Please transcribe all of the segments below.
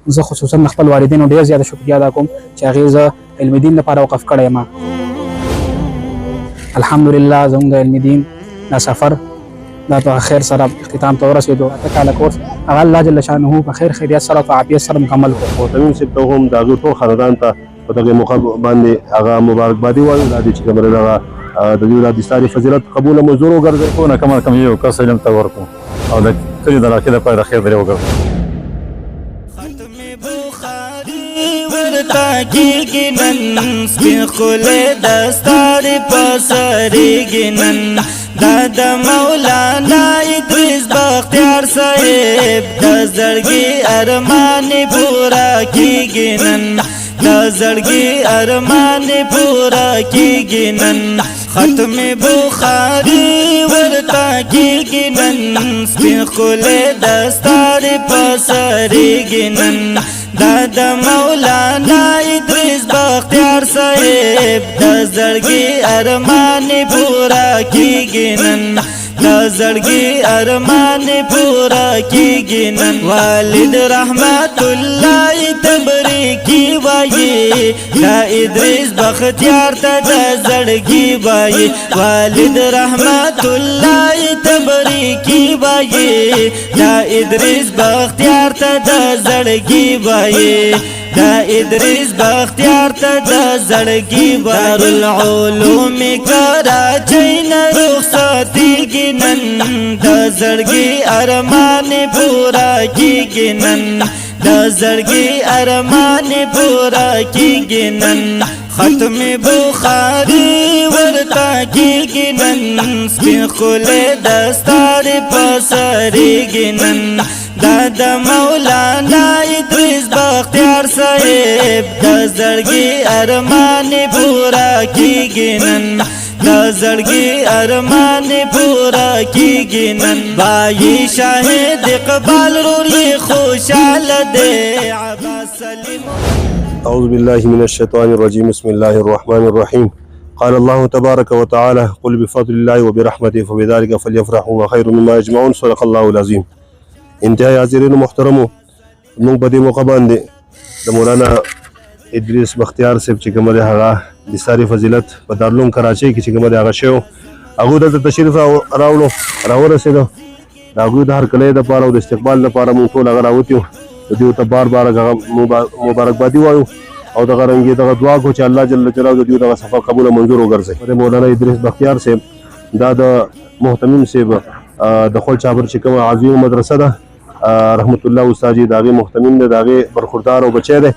زه خصوصا خپل والدینو ډېر زیاته شکریا ادا کوم چې هغې زه علم دین لپاره وقف کړی یم. الحمدلله زموږ د علم دین دا سفر دا په خیر سره اختتام ته ورسېدو. 8 کاله کورس هغه الله جل شانه په خیر خیریت سره په عافیت سره مکمل کړو. محتمیم صاحب ته هم د هغوی ټول خاندان ته په دغې موقع باندې هغه مبارکبادي وایو. دا دی چې کوم دغه د دوی د دستاري فضیلت قبوله منظور وګرځوي. ټول کم از کم یو کس علم ته ورکړو او د کلي د علاقې لپاره د خیر ذریعه وګرځو. کیږي نن سپین خولې دستار پسریږي نن دا د مولانا ادریس بختیار صاحب د زړګي ارمان پورا کیږي نن د زړګي ارمان پورا کیږي نن ختم بخاری ورته کیږي نن سپین خولې دستار پسریږي نن دا د مولانا ادریس بختیار صاحب د زړګي ارمان پورا کیږي نن د زړګي ارمان پورا کیږي نن والد رحمت الله تبریکی وایي دا ادریس بختیار ته د زړګي وایي والد رحمت الله تبریکی وایي دا ادریس بختیار ته د زړګي وایي دا ادریس بختیار ته د زړګي دارالعلوم کراچۍ نه رخصتېږي نن د زړګي ارمان پورا کیږي نن د زړګي ارمان پورا کیږي نن ختم بخاری ورته کیږي نن سپین خولې دستار پسریږي نن دا د مولانا ادریس بختیار صاحب د زړګي ارمان پورا کیږي نن د زړګي ارمان پورا کیږي نن بای شاهد اقبال روري خوشاله دی عباس سلیم. أعوذ بالله من الشيطان الرجيم. بسم الله الرحمن الرحيم. قال الله تبارك وتعالى قل بفضل الله وبرحمته فبذلك فليفرحوا وخير مما يجمعون. صدق الله العظيم. انتهائی حاضرین محترمو، موږ په دې موقع باندې د مولانا ادریس بختیار صاحب چې کوم دی هغه د ساري فضیلت په دارالعلوم کراچۍ کې چې کوم دی هغه شو هغوی دلته تشریف راورسېدو. د هغوی د هرکلۍ دپاره او د استقبال دپاره موږ ټول هغه راوتیو. د دوی ته بار بار مبارکبادي وایو او دغه رنګې دغه دعا کوو چې الله جل جلاله د دوی دغه سفر قبوله منظور وګرځوي. مولانا ادریس بختیار صاحب دا د محتمیم صاحب د خپل چابر چې کومه عظیم مدرسه ده رحمت الله استاد د هغې محتمیم دی، د هغې برخوردار او بچی دی.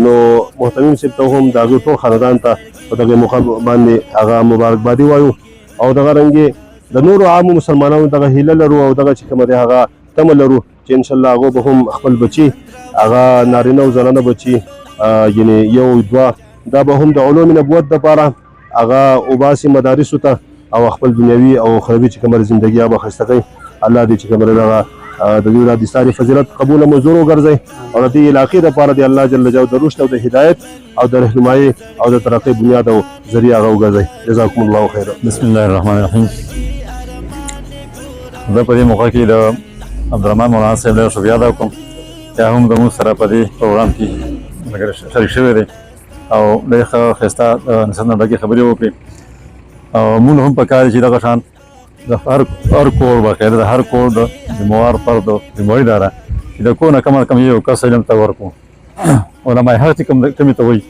نو محتمیم صاحب ته هم د هغوی ټول خاندان ته په دغې موقع باندې هغه مبارکبادي وایو او دغه رنګې د نورو عامو مسلمانانو دغه هیله لرو او دغه چې کومه دی هغه تمه لرو چې انشاءالله هغو به هم خپل بچي هغه نارینه او زنانه بچي یعنې یو دوه دا به هم د علوم نبوت دپاره هغه وباسي مدارسو ته او خپل دنیوي او اخروي چې کومه زندګي هغه به ښایسته کوي. الله دې چې کومه دغه د دوی د دستاري فضیلت قبوله منظور وګرځوي او د دې علاقې دپاره د الله جل جلاله د رشد او د هدایت او د رهنمایي او د ترقۍ بنیاد او ذریعه هغه وګرځوي. جزاکم الله خیرا. بسم الله الرحمن الرحیم. زه په دې موقع کې د عبدالرحمن مولانا صاحب ډېر شکریه ادا کوم چې هغه هم زموږ سره په دې پروګرام کې شریک شوی دی او ډېر ښه ښایسته نصیحت نه ډکې خبرې وکړې او موږ هم پکار دي چې دغه شان د هر کور باقاعده د هر کور د ذمهوار فرد ذمهواري داره چې د کور نه کم از کم یو کس علم ته ورکړو. علما حق چې کومې ته وایي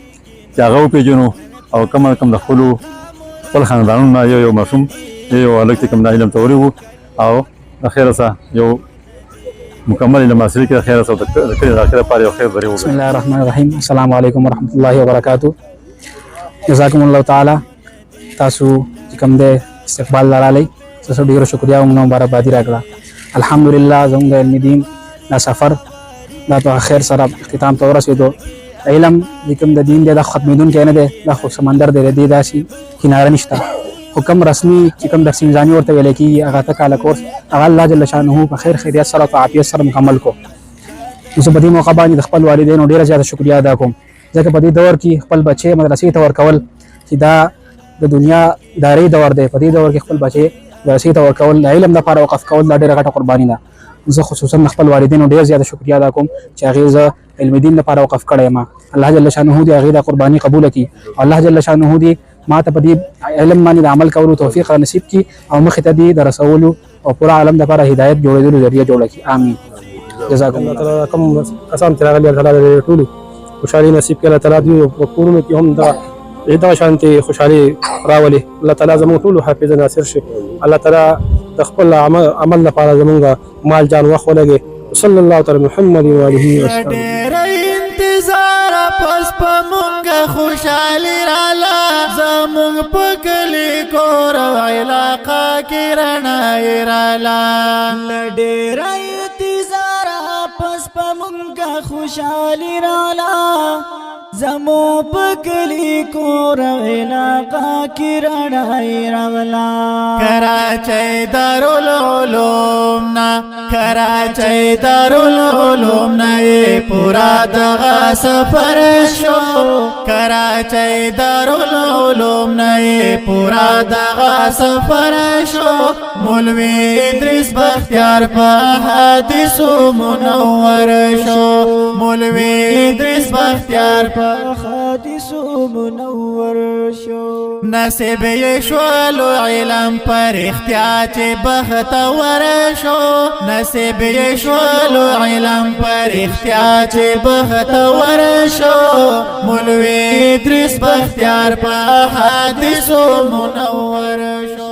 چې هغه وپېژنو او کم از کم د خپل خاندانونو نه یو ماشوم یو هلک چې کوم د علم ته ورغو او د خیره څخه یو مکمل علم حاصل کړي د خیره څخه د کلي د علاقې لپاره یو خیر ذریعه وګرځي. بسم الله الرحمن الرحیم. السلام علیکم ورحمۃ اللہ وبرکاتہ. جزاکم الله تعالی. تاسو چې کوم دی استقبال لرالی تاسو ډېر شکریا او مبارکبادي راکړه. الحمدلله زموږ د علم دین دا سفر دا په خیر سره اختتام ته ورسېدو. علم چې کوم د دین دی دا ختمېدونکی نه دی، دا خو سمندر دی، د دې داسې کناره نشته. خو کوم رسمي چې کوم درس نظامي ورته ویلی کېږي هغه 8 کاله کورس هغه الله جل شانه په خیر خیریت سره په عافیت سره مکمل کړو. زه په دې موقع باندې د خپل والدینو ډېره زیاته شکریا ادا کوم ځکه په دې دور کې خپل بچی مدرسې ته ورکول چې دا د دنیا ادارې دور دی. په دې دور کې خپل بچی مدرسې ته ورکول د علم لپاره وقف کول دا ډېره غټه قرباني ده زه خصوصا خپل والدینو ډېر زیاته شکریا ادا کوم چې هغې زه علم دین لپاره وقف کړی یم. الله جل شانه دې هغې دا قرباني قبوله کړي او الله جل شانه دې ما ته په دې علم باندې د عمل کولو توفیق را نصیب کړي او مخې ته دې د رسولو او پوره عالم دپاره هدایت جوړېدلو ذریعه جوړه کړي. آمین. جزاکم الله تعالی کوم کسان چې راغلي الله تعالی ټولو خوشحالي نصیب کړي. الله تعالی دوی په کورونو کې هم دغه شانتې خوشحالي راولي. الله تعالی زموږ ټولو حافظ ناصر شي. الله تعالی د خپل عمل لپاره زموږ مال جان وخت ولګي. صلی الله تعالی محمد و آله وسلم. انتظار پس په مونږه خوشحالي راله زمونږ په کلي کور او علاقه کې رڼا راله ډېر انتظار پس په مونږه خوشحالي راله زمو په کلي کور او علاقه کې رڼا راغله کراچۍ دارالعلوم نه کراچۍ دارالعلوم نه پورا دغه سفر شو کراچۍ دارالعلوم نه پورا دغه سفر شو مولوی ادریس بختیار په حدیثو منور شو مولوی ادریس بختیار په حدیثو منور شو نصیب یې شولو علم پر اختیار چې بختور شو نصیب یې شولو علم پر اختیار چې بختور شو مولوی ادریس بختیار په حدیثو منور شو